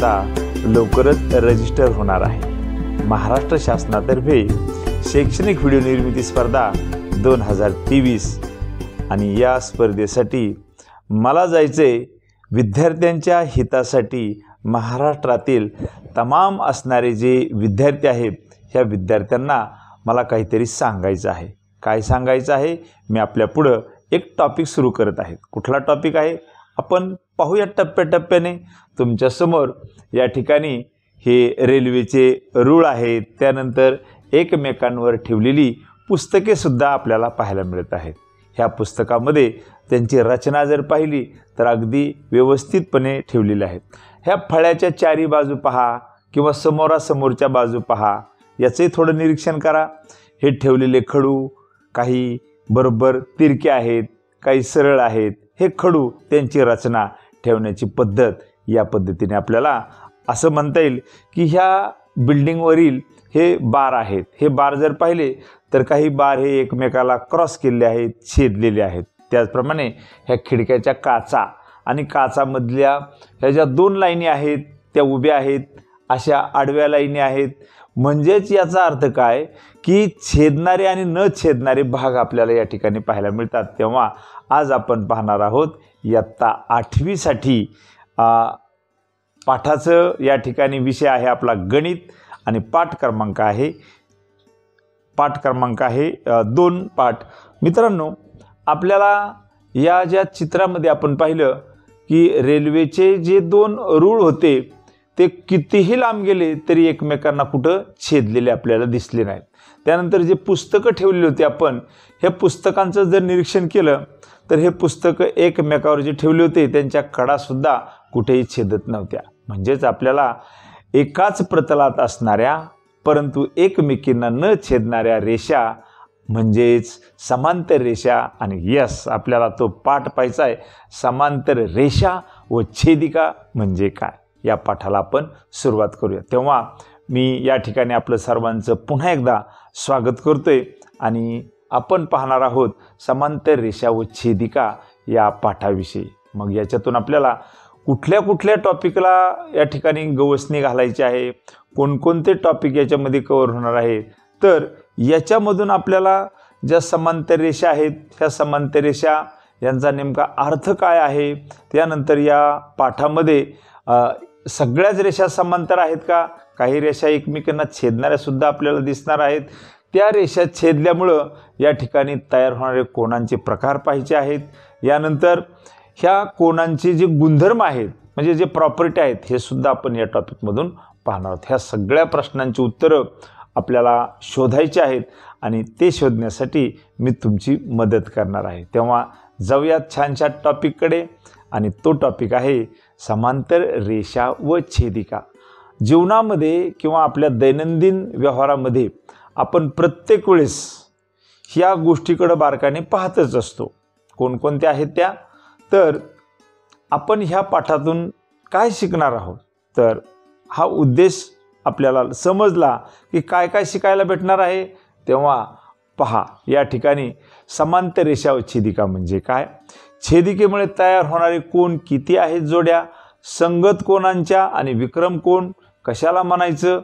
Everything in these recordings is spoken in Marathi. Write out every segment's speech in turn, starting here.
आता लवकरच रजिस्टर होणार आहे। महाराष्ट्र शासनातर्फे शैक्षणिक व्हिडिओ निर्मिती स्पर्धा 2023 आणि या स्पर्धेसाठी मला जायचे विद्यार्थ्यांच्या हितासाठी महाराष्ट्रातील तमाम असणारे जे विद्यार्थी आहेत ह्या विद्यार्थ्यांना मला काहीतरी सांगायचं आहे। काय सांगायचं आहे मी आपल्या पुढं एक टॉपिक सुरू करत आहे। कुठला टॉपिक आहे आपण पाहूया टप्प्याटप्प्याने। तुमच्यासमोर या ठिकाणी हे रेल्वेचे रूळ आहेत, त्यानंतर एकमेकांवर ठेवलेली पुस्तके सुद्धा आपल्याला पाहायला मिळत आहेत। ह्या पुस्तकामध्ये त्यांची रचना जर पाहिली तर अगदी व्यवस्थितपणे ठेवलेली आहेत। ह्या फळ्याच्या चारी बाजू पहा किंवा समोरासमोरच्या बाजू पहा, याचंही थोडं निरीक्षण करा। हे ठेवलेले खडू काही बरोबर तिरके आहेत, काही सरळ आहेत। हे खडू त्यांची रचना ठेवण्याची पद्धत या पद्धतीने आपल्याला असं म्हणता येईल की ह्या बिल्डिंगवरील हे बार आहेत। हे बार जर पाहिले तर काही बार हे एकमेकाला क्रॉस केलेले आहेत, छेदलेले आहेत। त्याचप्रमाणे ह्या खिडक्याच्या काचा आणि काचामधल्या ह्या ज्या दोन लाईनी आहेत त्या उभ्या आहेत, अशा आडव्या लाईनी आहेत। म्हणजेच याचा अर्थ काय की छेदणारे आणि न छेदणारे भाग आपल्याला या ठिकाणी पाहायला मिळतात। तेव्हा आज आपण पाहणार आहोत इयत्ता 8वी साठी पाठाचं या ठिकाणी विषय आहे आपला गणित आणि पाठ क्रमांक आहे 2 पाठ। मित्रांनो, आपल्याला या ज्या चित्रामध्ये आपण पाहिलं की रेल्वेचे जे 2 रूळ होते ते कितीही लांब गेले तरी एकमेकांना कुठं छेदलेले आपल्याला दिसले नाहीत। त्यानंतर जे पुस्तकं ठेवलेली होती आपण ह्या पुस्तकांचं जर निरीक्षण केलं तर हे पुस्तकं एकमेकावर जे ठेवले होते त्यांच्या कडासुद्धा कुठेही छेदत नव्हत्या। म्हणजेच आपल्याला एकाच प्रतलात असणाऱ्या परंतु एकमेकींना न छेदणाऱ्या रेषा म्हणजेच समांतर रेषा, आणि यस आपल्याला तो पाठ पाहायचा आहे, समांतर रेषा व छेदिका म्हणजे काय, या पाठाला आपण सुरुवात करूया। तेव्हा मी या ठिकाणी आपलं सर्वांचं पुन्हा एकदा स्वागत करतोय आणि आपण पाहणार आहोत समांतर रेषा व छेदिका या पाठाविषयी। मग याच्यातून आपल्याला कुठल्या कुठल्या टॉपिकला या ठिकाणी गवसणी घालायची आहे, कोणकोणते टॉपिक याच्यामध्ये कव्हर होणार आहे, तर याच्यामधून आपल्याला ज्या समांतर रेषा आहेत ह्या समांतर रेषा यांचा नेमका अर्थ काय आहे, त्यानंतर या पाठामध्ये सगळ्याच रेषा समांतर आहेत का, काही रेषा एकमेकांना छेदणाऱ्या सुद्धा आपल्याला दिसणार आहेत, त्या रेषा छेदल्यामुळं या ठिकाणी तयार होणारे कोनांचे प्रकार पाहायचे आहेत। यानंतर ह्या कोनांचे जे गुणधर्म आहेत म्हणजे जे प्रॉपर्टी आहेत हे सुद्धा आपण या टॉपिकमधून पाहणार आहोत। ह्या सगळ्या प्रश्नांची उत्तरं आपल्याला शोधायची आहेत आणि ते शोधण्यासाठी मी तुमची मदत करणार आहे। तेव्हा जाऊयात छानशा टॉपिककडे आणि तो टॉपिक आहे समांतर रेषा व छेदिका। जीवनामध्ये किंवा आपल्या दैनंदिन व्यवहारामध्ये आपण प्रत्येक वेळेस ह्या गोष्टीकडे बारकाने पाहतच असतो। कोणकोणत्या आहेत त्या, तर आपण ह्या पाठातून काय शिकणार आहोत, तर हा उद्देश आपल्याला समजला की काय काय शिकायला भेटणार आहे, तेव्हा पहा या ठिकाणी समांतर रेषा व छेदिका म्हणजे काय, छेदिकेमुळे तयार होणारे कोन किती आहेत जोड्या, संगत कोनांच्या आणि विक्रम कोन कशाला म्हणायचं,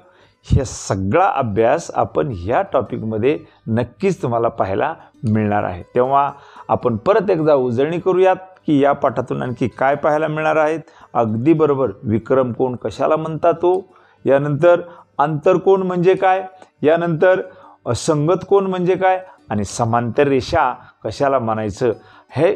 हे सगळा अभ्यास आपण ह्या टॉपिकमध्ये नक्कीच तुम्हाला पाहायला मिळणार आहे। तेव्हा आपण परत एकदा उजळणी करूयात की या पाठातून आणखी काय पाहायला मिळणार आहेत। अगदी बरोबर, विक्रम कोन कशाला म्हणतात तो, यानंतर आंतरकोन म्हणजे काय, यानंतर संगत कोन म्हणजे काय आणि समांतर रेषा कशाला म्हणायचं, हे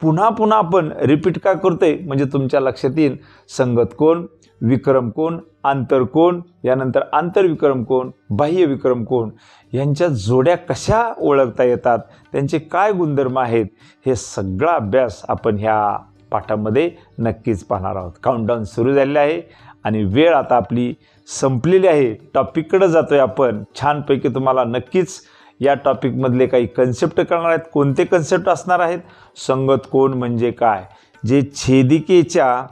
पुन्हा पुन्हा आपण रिपीट का करतोय म्हणजे तुमच्या लक्षात येईल। संगत कोन, विक्रम कोन, आंतरकोन, यानंतर आंतरविक्रम कोन, बाह्य विक्रम कोन यांच्या जोड्या कशा ओळखता येतात, त्यांचे काय गुणधर्म आहेत, हे सगळा अभ्यास आपण ह्या पाठामध्ये नक्कीच पाहणार आहोत। काउंटडाऊन सुरू झालेला आहे आणि वेळ आता आपली संपलेली आहे। टॉपिककडे जातोय आपण। छानपैकी तुम्हाला नक्कीच या टॉपिकमधले काही कन्सेप्ट कळणार आहेत। कोणते कन्सेप्ट असणार आहेत, संगत कोन म्हणजे काय, जे छेदिकेच्या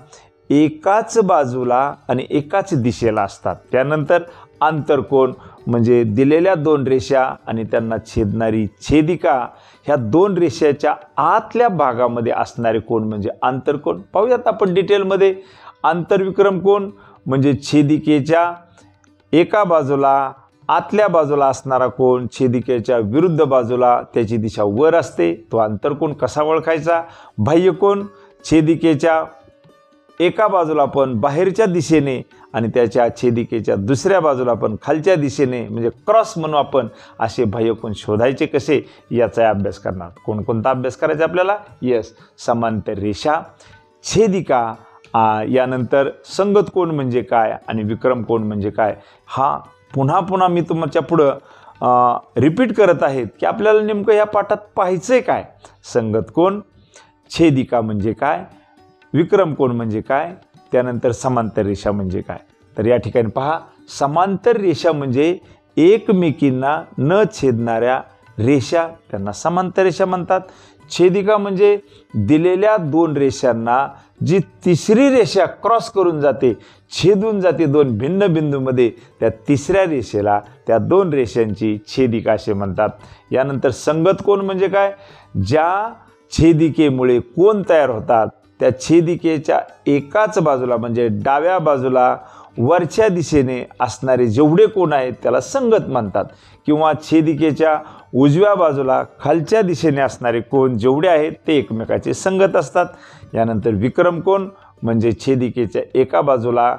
एकाच बाजूला आणि एकाच दिशेला असतात। त्यानंतर आंतरकोन म्हणजे दिलेल्या 2 रेषा आणि त्यांना छेदणारी छेदिका, ह्या 2 रेषेच्या आतल्या भागामध्ये असणारे कोन म्हणजे आंतरकोन। पाहूयात आपण डिटेलमध्ये। आंतरविक्रम कोन म्हणजे छेदिकेच्या एका बाजूला आतल्या बाजूला असणारा कोण छेदिकेच्या विरुद्ध बाजूला त्याची दिशा वर असते, तो आंतरकोन कसा ओळखायचा? बाह्यकोन छेदिकेच्या एका बाजूला पण बाहेरच्या दिशेने आणि त्याच्या छेदिकेच्या दुसऱ्या बाजूला पण खालच्या दिशेने म्हणजे क्रॉस म्हणू आपण, असे बाह्यकोन शोधायचे कसे याचा अभ्यास करणार. कोणकोणता अभ्यास करायचा आपल्याला? यस, समांतर रेषा, छेदिका, यानंतर संगत कोन म्हणजे काय आणि विक्रम कोन म्हणजे काय. हा पुन्हा पुन्हा मी तुमच्या पुढं रिपीट करत आहेत की आपल्याला नेमकं या पाठात पाहायचंय काय. संगत कोन, छेदिका म्हणजे काय, विक्रम कोन म्हणजे काय, त्यानंतर समांतर रेषा म्हणजे काय. तर या ठिकाणी पहा, समांतर रेषा म्हणजे एकमेकींना न छेदणाऱ्या रेषा, त्यांना समांतर रेषा म्हणतात. छेदिका म्हणजे दिलेल्या दोन रेषांना जी तिसरी रेषा क्रॉस करून जाते, छेदून जाते दोन भिन्न बिंदूमध्ये, त्या तिसऱ्या रेषेला त्या दोन रेषांची छेदिका असे म्हणतात. यानंतर संगत कोन म्हणजे काय? ज्या छेदिकेमुळे कोन तयार होतात त्या छेदिकेच्या एकाच बाजूला म्हणजे डाव्या बाजूला वरच्या दिशेने असणारे जेवढे कोन आहेत त्याला संगत म्हणतात, किंवा छेदिकेच्या उजव्या बाजूला खालच्या दिशेने असणारे कोन जेवढे आहेत ते एकमेकाचे संगत असतात. यानंतर विक्रम कोन म्हणजे छेदिकेच्या एका बाजूला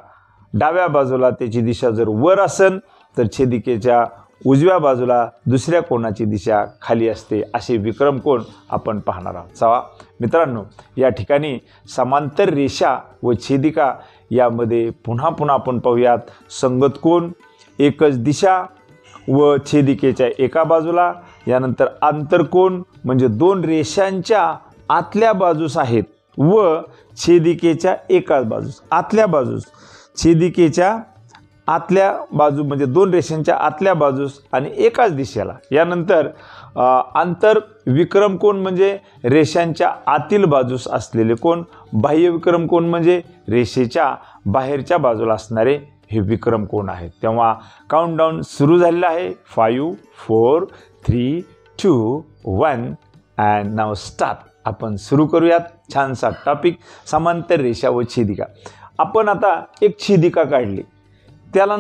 डाव्या बाजूला त्याची दिशा जर वर असेल तर छेदिकेच्या उजव्या बाजूला दुसऱ्या कोनाची दिशा खाली असते, असे विक्रम कोन आपण पाहणार आहोत. चला मित्रांनो, या ठिकाणी समांतर रेषा व छेदिका यामध्ये पुन्हा पुन्हा आपण पाहूयात. संगत कोन एकच दिशा व छेदिकेच्या एका बाजूला. यानंतर आंतरकोन म्हणजे दोन रेषांच्या आतल्या बाजूस आहेत व छेदिकेच्या एकाच बाजूस, आतल्या बाजूस छेदिकेच्या आतल्या बाजू म्हणजे दोन रेषांच्या आतल्या बाजूस आणि एकाच दिशेला. यानंतर आंतर विक्रम कोन म्हणजे रेषांच्या आतील बाजूस असलेले कोन. बाह्य विक्रम कोन म्हणजे रेषेच्या बाहेरच्या बाजूला असणारे हे विक्रम कोन आहेत. तेव्हा काउंटडाऊन सुरू झालेला आहे. 5 4 3 2 1 अँड नाव स्टार्ट. आपण सुरू करूयात छानसा टॉपिक, समांतर रेषा व छेदिका. आपण आता एक छेदिका काढली, त्याला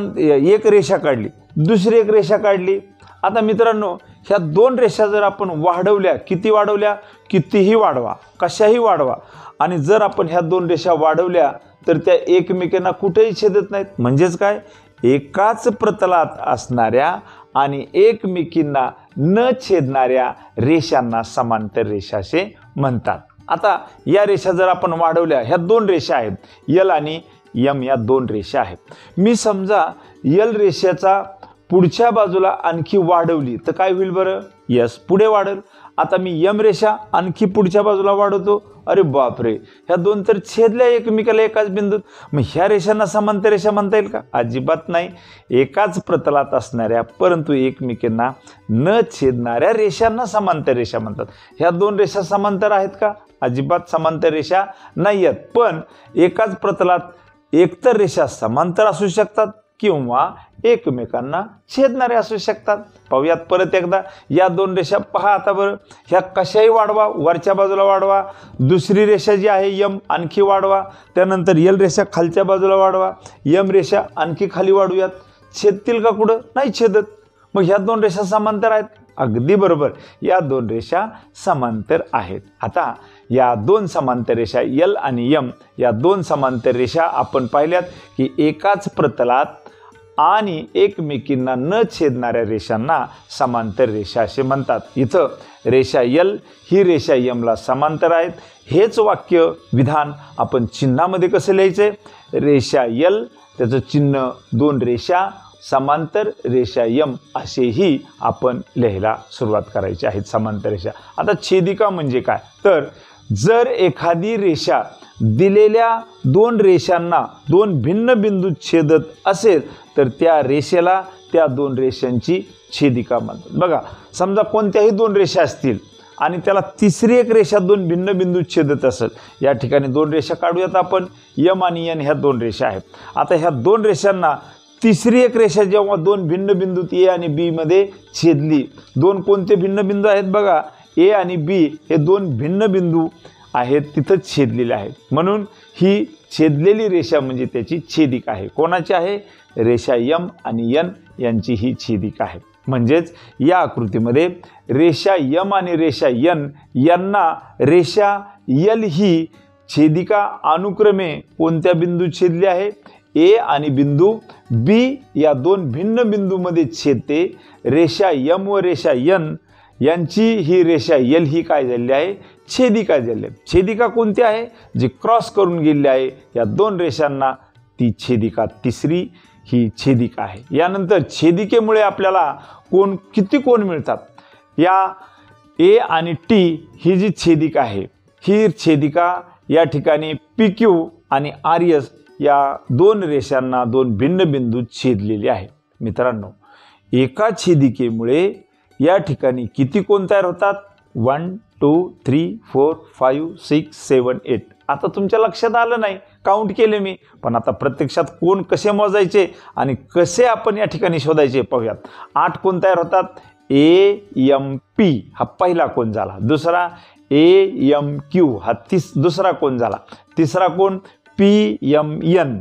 एक रेषा काढली, दुसरी एक रेषा काढली. आता मित्रांनो, ह्या दोन रेषा जर आपण वाढवल्या, किती वाढवल्या? कितीही वाढवा, कशाही वाढवा, आणि जर आपण ह्या दोन रेषा वाढवल्या तर त्या एकमेकांना कुठेही छेदत नाहीत. म्हणजेच काय? एकाच प्रतलात असणाऱ्या आणि एकमेकींना न छेदणाऱ्या रेषांना समांतर रेषा असे म्हणतात. आता या रेषा जर आपण वाढवल्या, ह्या दोन रेषा आहेत, यल आणि यम या दोन रेषा आहेत. मी समजा यल रेषेचा पुढच्या बाजूला आणखी वाढवली तर काय होईल बरं? यस, पुढे वाढेल. आता मी यम रेषा आणखी पुढच्या बाजूला वाढवतो, अरे बापरे, ह्या दोन तर छेदल्या एकमेकाला एकाच बिंदूत. मग ह्या रेषांना समांतर रेषा म्हणता येईल का? अजिबात नाही. एकाच प्रतलात असणाऱ्या परंतु एकमेकांना न छेदणाऱ्या रेषांना समांतर रेषा म्हणतात. ह्या दोन रेषा समांतर आहेत का? अजिबात समांतर रेषा नाही आहेत. पण एकाच प्रतलात एकतर रेषा समांतर असू शकतात किंवा एकमेकांना छेदणारे असू शकतात. पाहूयात परत एकदा. या दोन रेषा पहा आता बरं, ह्या कशाही वाढवा, वरच्या बाजूला वाढवा, दुसरी रेषा जी आहे यम आणखी वाढवा, त्यानंतर यल रेषा खालच्या बाजूला वाढवा, यम रेषा आणखी खाली वाढूयात. छेदतील का कुठं? नाही छेदत. मग ह्या दोन रेषा समांतर आहेत. अगदी बरोबर, या दोन रेषा समांतर आहेत. आता या दोन समांतर रेषा यल आणि यम या दोन समांतर रेषा आपण पाहिल्यात की एकाच प्रतलात आणि एकमेकींना न छेदणाऱ्या रेषांना समांतर रेषा असे म्हणतात. इथं रेषा यल ही रेषा यमला समांतर आहेत. हेच वाक्य विधान आपण चिन्हामध्ये कसं लिहायचे? रेषा यल, त्याचं चिन्ह दोन रेषा, समांतर रेषा यम असेही आपण लिहायला सुरुवात करायची आहे. समांतर रेषा. आता छेदिका म्हणजे काय? तर जर एखादी रेषा दिलेल्या दोन रेषांना दोन भिन्न बिंदूत छेदत असेल तर त्या रेषेला त्या दोन रेषांची छेदिका म्हणतात. बघा, समजा कोणत्याही दोन रेषा असतील आणि त्याला तिसरी एक रेषा दोन भिन्न बिंदूत छेदत असेल. या ठिकाणी दोन रेषा काढूयात आपण. यम आणि यन ह्या दोन रेषा आहेत. आता ह्या दोन रेषांना तिसरी एक रेषा जेव्हा दोन भिन्न बिंदूत ए आणि बी मध्ये छेदली, दोन कोणते भिन्न बिंदू आहेत बघा? ए आणि बी हे दोन भिन्न बिंदू आहेत तिथंच छेदलेले आहेत, म्हणून ही छेदलेली रेषा म्हणजे त्याची छेदिका आहे. कोणाची आहे? रेषा यम आणि यन यांची ही छेदिका आहे. म्हणजेच या आकृतीमध्ये रेषा यम आणि रेषा यन यांना रेषा यल ही छेदिका अनुक्रमे कोणत्या बिंदू छेदली आहे? ए आणि बिंदू बी या दोन भिन्न बिंदूमध्ये छेदते. रेषा यम व रेषा यन यांची ही रेषा यल ही काय झालेली आहे? छेदिका झाली आहे. छेदिका कोणती आहे? जी क्रॉस करून गेलेली आहे या दोन रेषांना, ती छेदिका तिसरी ही छेदिका आहे. यानंतर छेदिकेमुळे आपल्याला किती कोण मिळतात? या ए आणि टी ही जी छेदिका आहे, ही छेदिका या ठिकाणी पी क्यू आणि आर एस या दोन रेषांना दोन भिन्न बिंदू छेदलेले आहे. मित्रांनो, एका छेदिकेमुळे या ठिकाणी किती कोण तयार होतात? 1 2 3 4 5 6 7 8. आता तुमच्या लक्षात आलं नाही, काउंट केले मी, पण आता प्रत्यक्षात कोण कसे मोजायचे आणि कसे आपण या ठिकाणी शोधायचे पाहूयात. 8 कोण तयार होतात? ए एम पी हा पहिला कोण झाला. दुसरा ए एम क्यू हा दुसरा कोण झाला. तिसरा कोण पी एम एन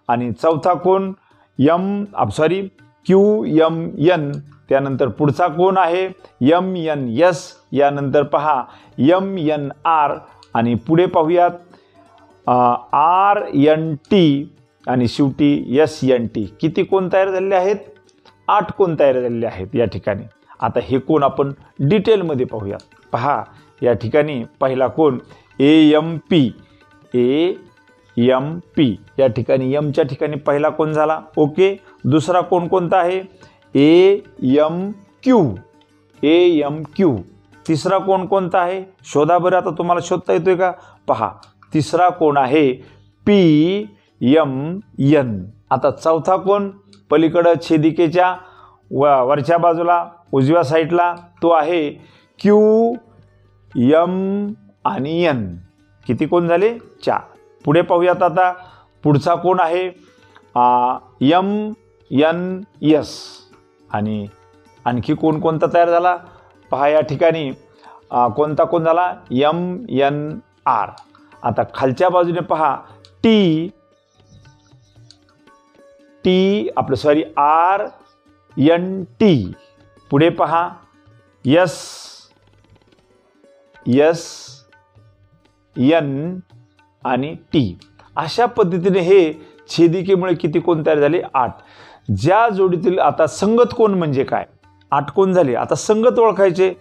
आणि चौथा कोण क्यू एम एन. त्यानंतर पुढचा कोण आहे? M N S. यानंतर पहा एम एन आर आणि पुढे पाहूयात आर एन टी आणि शेवटी एस एन टी. किती कोण तयार झालेले आहेत? 8 कोण तयार झालेले आहेत या ठिकाणी. आता हे कोण आपण डिटेलमध्ये पाहूयात. पहा या ठिकाणी पहिला कोण A M P. A M P या ठिकाणी यमच्या ठिकाणी पहिला कोण झाला. ओके. दुसरा कोण कोणता आहे? A M Q. A M Q. तिसरा कोण कोणता आहे? शोधा बरं. आता तुम्हाला शोधता येतोय का? पहा तिसरा कोण आहे? P M N. आता चौथा कोण? पलीकडं छेदिकेच्या वरच्या बाजूला उजव्या साईडला तो आहे क्यू एम आणि एन. किती कोण झाले? 4. पुढे पाहूयात. आता पुढचा कोण आहे? एम एन एस आणि आणखी कोणता तयार झाला? पहा या ठिकाणी कोणता कोण झाला? M N R. आता खालच्या बाजूने पहा टी आर एन टी. पुढे पहा एस एन आणि टी. अशा पद्धतीने हे छेदिकेमुळे किती कोण तयार झाले? 8. ज्या जोडीतील आता संगत कोण म्हणजे काय? 8 कोण झाले. आता संगत ओळखायचे.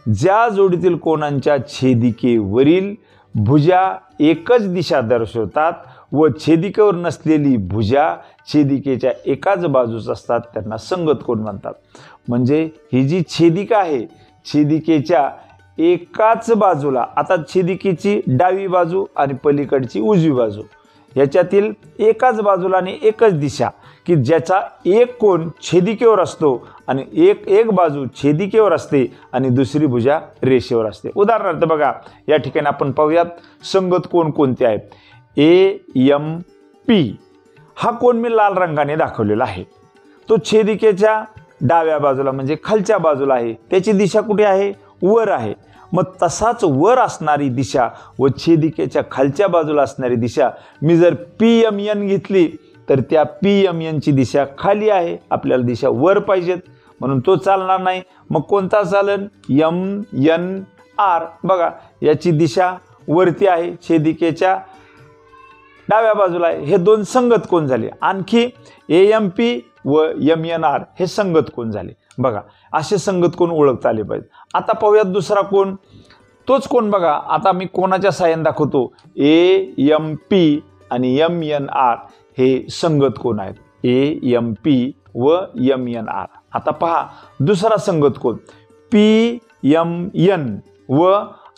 ज्या जोडीतील कोणांच्या छेदिकेवरील भुजा एकच दिशा दर्शवतात व छेदिकेवर नसलेली भुजा छेदिकेच्या एकाच बाजूस असतात त्यांना संगत कोण म्हणतात. म्हणजे ही जी छेदिका आहे, छेदिकेच्या एकाच बाजूला, आता छेदिकेची डावी बाजू आणि पलीकडची उजवी बाजू याच्यातील एकाच बाजूला आणि एकच दिशा की ज्याचा एक कोण छेदिकेवर असतो आणि एक बाजू छेदिकेवर असते आणि दुसरी भुजा रेषेवर असते. उदाहरणार्थ बघा या ठिकाणी आपण पाहूयात संगत कोण कोणते आहेत. ए एम पी हा कोण मी लाल रंगाने दाखवलेला आहे. तो छेदिकेच्या डाव्या बाजूला म्हणजे खालच्या बाजूला आहे. त्याची दिशा कुठे आहे? वर आहे. मग तसाच वर असणारी दिशा व छेदिकेच्या खालच्या बाजूला असणारी दिशा मी जर पी एम एन घेतली तर त्या पी एम एनची दिशा खाली आहे. आपल्याला दिशा वर पाहिजेत म्हणून तो चालणार नाही. मग कोणता चालन? M N R. बघा याची दिशा वरती आहे, छेदिकेच्या डाव्या बाजूला आहे. हे दोन संगत कोण झाले. आणखी ए एम पी व एम एन आर हे संगत कोण झाले. बघा असे संगत कोण ओळखता आले पाहिजे. आता पाहूयात दुसरा कोण. तोच कोण बघा आता मी कोणाच्या साहाय्याने दाखवतो. ए एम पी आणि एम एन आर हे संगत कोण आहेत. ए एम पी व एम एन आर. आता पहा दुसरा संगत कोण. पी एम एन व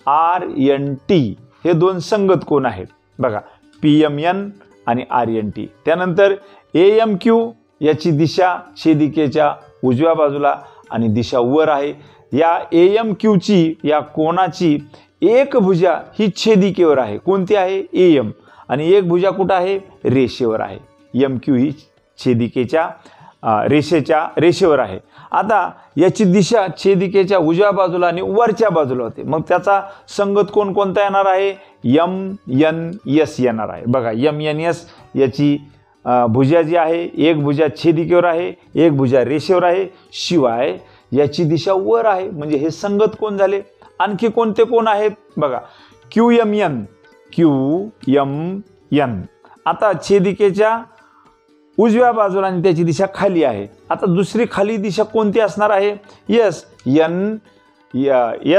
आर एन टी हे दोन संगत कोण आहेत. बघा पी एम एन आणि आर एन टी. त्यानंतर ए एम क्यू याची दिशा छेदिकेच्या उजव्या बाजूला आणि दिशा वर आहे. या ए एम क्यूची या कोणाची एक भुजा ही छेदिकेवर आहे. कोणती आहे? A M. आणि एक भुजा कुठं आहे? रेषेवर आहे. एम क्यू ही छेदिकेच्या रेषेवर आहे. आता याची दिशा छेदिकेच्या उजव्या बाजूला आणि वरच्या बाजूला होते. मग त्याचा संगत कोण कोणता येणार आहे? MNS येणार आहे. बघा MNS याची भुजा जी आहे, एक भुजा छेदिकेवर आहे, एक भुजा रेषेवर आहे, शिवाय याची दिशा वर आहे. म्हणजे हे संगत कोण झाले. आणखी कोणते कोण आहेत? बघा QMN. आता छेदिकेच्या उजव्या बाजूला आणि त्याची दिशा खाली आहे. आता दुसरी खाली दिशा कोणती असणार आहे?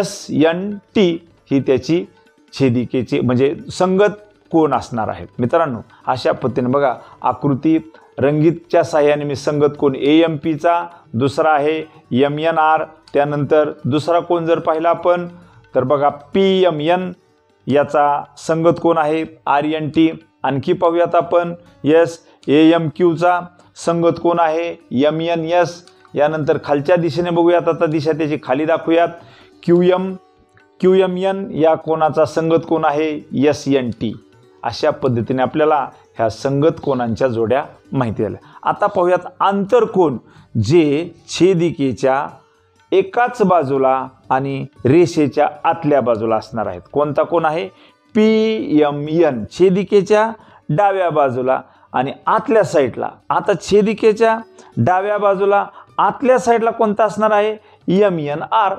SNT ही त्याची छेदिकेची म्हणजे संगत कोण असणार आहेत. मित्रांनो अशा पद्धतीने बघा आकृती रंगीतच्या साह्याने मी संगत कोण AMPचा, दुसरा आहे MNR, त्यानंतर दुसरा कोण जर पाहिला आपण तर बघा PMN याचा संगत कोण आहे RNT. आणखी पाहूयात आपण AMQचा संगत कोण आहे MNS. यानंतर खालच्या दिशेने बघूयात, आता दिशा त्याची खाली दाखवूयात. QMN या कोणाचा संगत कोण आहे SNT. अशा पद्धतीने आपल्याला ह्या संगत कोणांच्या जोड्या माहिती झाल्या. आता पाहूयात आंतरकोन जे छेदिकेच्या एकाच बाजूला आणि रेषेच्या आतल्या बाजूला असणार आहेत. कोणता कोण आहे? PMN छेदिकेच्या डाव्या बाजूला आणि आतल्या साईडला. आता छेदिकेच्या डाव्या बाजूला आतल्या साईडला कोणता असणार आहे? MNR.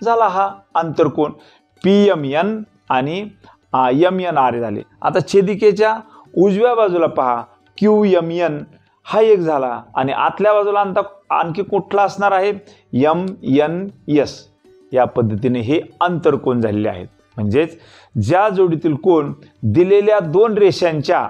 झाला हा आंतरकोन. PMN आणि MNR झाले. आता छेदिकेच्या उजव्या बाजूला पहा QMN हा एक झाला आणि आतल्या बाजूला आणखी कुठला असणार आहे? MNS. या पद्धतीने हे आंतरकोन झालेले आहेत. म्हणजेच ज्या जोडीतील कोण दिलेल्या दोन रेषांच्या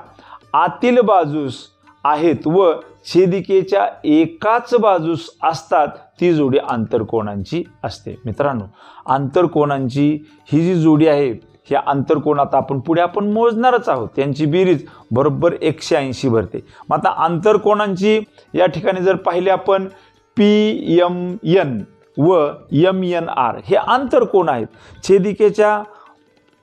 आतील बाजूस आहेत व छेदिकेच्या एकाच बाजूस असतात ती जोडी आंतरकोनांची असते. मित्रांनो आंतरकोनांची ही जी जोडी आहे ह्या आंतरकोनात आपण पुढे मोजणारच आहोत. त्यांची बेरीज बरोबर 180 भरते. मग आता आंतरकोनांची या ठिकाणी जर पाहिले आपण PMN व MNR हे आंतरकोन आहेत. छेदिकेच्या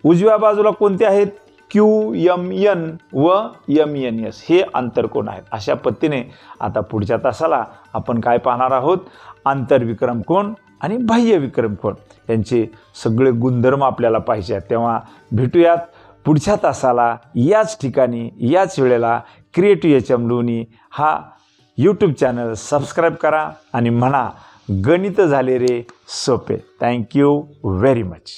उजव्या बाजूला कोणते आहेत? QMN व MNS हे आंतरकोन आहेत. अशा पद्धतीने आता पुढच्या तासाला आपण काय पाहणार आहोत? आंतरविक्रम कोन आणि बाह्य विक्रम कोन यांचे सगळे गुणधर्म आपल्याला पाहिजे आहेत. तेव्हा भेटूयात पुढच्या तासाला याच ठिकाणी याच वेळेला. क्रिएटिव्ह HM लोणी हा यूट्यूब चॅनल सबस्क्राईब करा आणि म्हणा गणित झाले रे सोपे. Thank you very much.